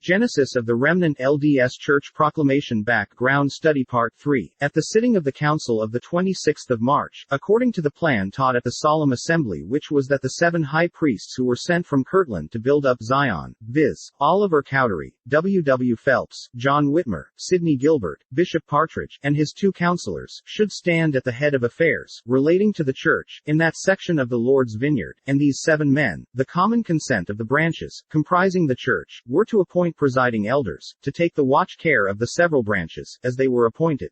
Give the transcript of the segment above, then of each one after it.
Genesis of the Remnant Lds Church Proclamation Background Study Part 3. At the sitting of the Council of the 26th of March, according to the plan taught at the solemn assembly, which was that the 7 high priests who were sent from Kirtland to build up Zion, viz., Oliver Cowdery, W. Phelps, John Whitmer, Sidney Gilbert, Bishop Partridge, and his 2 counselors, should stand at the head of affairs relating to the church, in that section of the Lord's vineyard, and these 7 men, the common consent of the branches, comprising the church, were to appoint presiding elders, to take the watch care of the several branches, as they were appointed.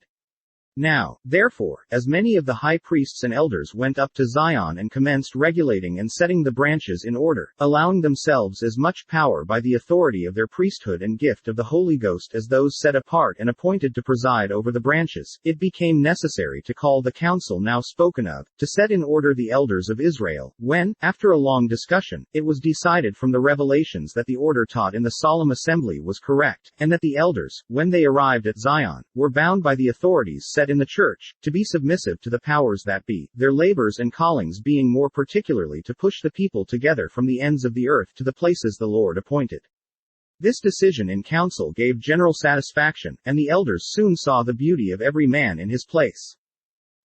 Now, therefore, as many of the high priests and elders went up to Zion and commenced regulating and setting the branches in order, allowing themselves as much power by the authority of their priesthood and gift of the Holy Ghost as those set apart and appointed to preside over the branches, it became necessary to call the council now spoken of, to set in order the elders of Israel, when, after a long discussion, it was decided from the revelations that the order taught in the solemn assembly was correct, and that the elders, when they arrived at Zion, were bound by the authorities set in the church, to be submissive to the powers that be, their labors and callings being more particularly to push the people together from the ends of the earth to the places the Lord appointed. This decision in council gave general satisfaction, and the elders soon saw the beauty of every man in his place.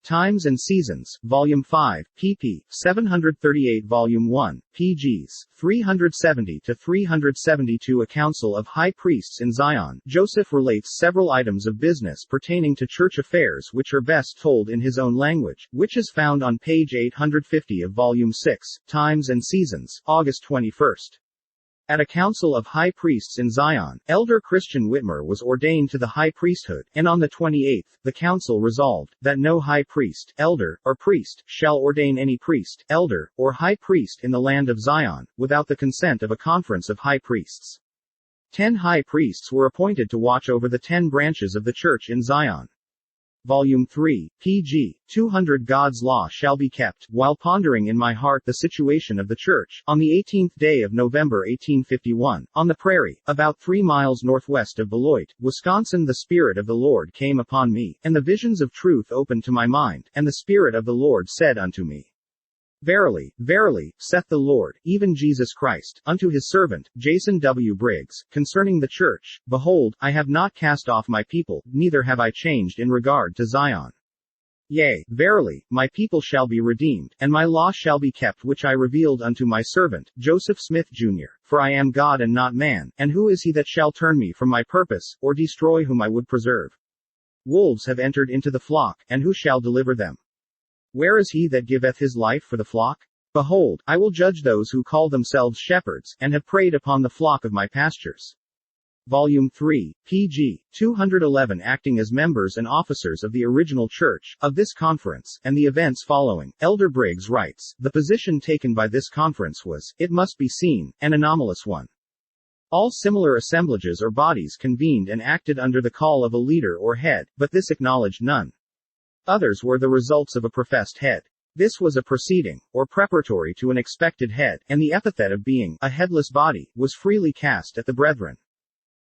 Times and Seasons, Volume 5, pp. 738 Volume 1, pgs. 370-372 A Council of High Priests in Zion. Joseph relates several items of business pertaining to church affairs which are best told in his own language, which is found on page 850 of Volume 6, Times and Seasons, August 21. At a council of high priests in Zion, Elder Christian Whitmer was ordained to the high priesthood, and on the 28th, the council resolved, that no high priest, elder, or priest, shall ordain any priest, elder, or high priest in the land of Zion, without the consent of a conference of high priests. 10 high priests were appointed to watch over the 10 branches of the church in Zion. Volume 3, pg. 200 God's law shall be kept, while pondering in my heart the situation of the church, on the 18th day of November 1851, on the prairie, about 3 miles northwest of Beloit, Wisconsin, the Spirit of the Lord came upon me, and the visions of truth opened to my mind, and the Spirit of the Lord said unto me, Verily, verily, saith the Lord, even Jesus Christ, unto his servant, Jason W. Briggs, concerning the church, Behold, I have not cast off my people, neither have I changed in regard to Zion. Yea, verily, my people shall be redeemed, and my law shall be kept which I revealed unto my servant, Joseph Smith, Jr., for I am God and not man, and who is he that shall turn me from my purpose, or destroy whom I would preserve? Wolves have entered into the flock, and who shall deliver them? Where is he that giveth his life for the flock? Behold, I will judge those who call themselves shepherds, and have preyed upon the flock of my pastures. Volume 3, pg. 211 Acting as members and officers of the original church, of this conference, and the events following, Elder Briggs writes, the position taken by this conference was, it must be seen, an anomalous one. All similar assemblages or bodies convened and acted under the call of a leader or head, but this acknowledged none. Others were the results of a professed head. This was a preceding, or preparatory to an expected head, and the epithet of being a headless body was freely cast at the brethren.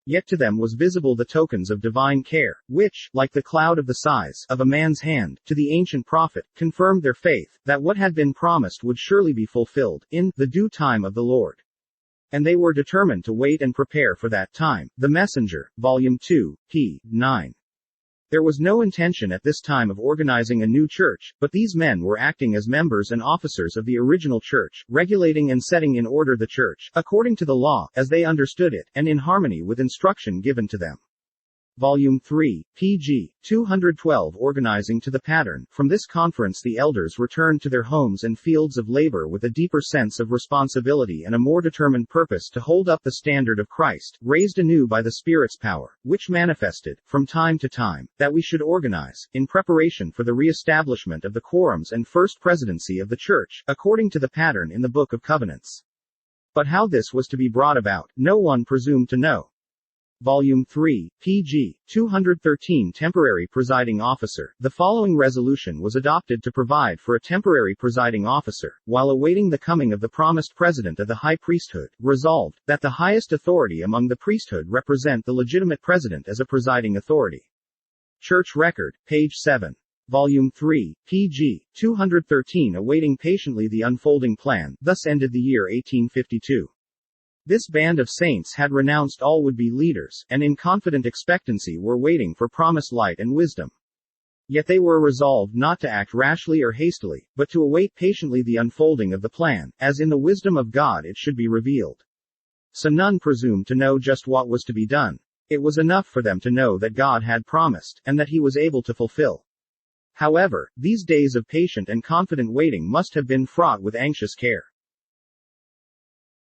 Yet to them was visible the tokens of divine care, which, like the cloud of the size of a man's hand, to the ancient prophet, confirmed their faith, that what had been promised would surely be fulfilled, in the due time of the Lord. And they were determined to wait and prepare for that time. The Messenger, Volume 2, p. 9. There was no intention at this time of organizing a new church, but these men were acting as members and officers of the original church, regulating and setting in order the church, according to the law, as they understood it, and in harmony with instruction given to them. Volume 3, pg. 212 Organizing to the pattern. From this conference the elders returned to their homes and fields of labor with a deeper sense of responsibility and a more determined purpose to hold up the standard of Christ, raised anew by the Spirit's power, which manifested, from time to time, that we should organize, in preparation for the re-establishment of the quorums and first presidency of the church, according to the pattern in the Book of Covenants. But how this was to be brought about, no one presumed to know. Volume 3, pg. 213 Temporary Presiding Officer. The following resolution was adopted to provide for a temporary presiding officer, while awaiting the coming of the promised president of the high priesthood. Resolved, that the highest authority among the priesthood represent the legitimate president as a presiding authority. Church Record, page 7. Volume 3, pg. 213 Awaiting patiently the unfolding plan. Thus ended the year 1852. This band of saints had renounced all would-be leaders, and in confident expectancy were waiting for promised light and wisdom. Yet they were resolved not to act rashly or hastily, but to await patiently the unfolding of the plan, as in the wisdom of God it should be revealed. So none presumed to know just what was to be done. It was enough for them to know that God had promised, and that he was able to fulfill. However, these days of patient and confident waiting must have been fraught with anxious care.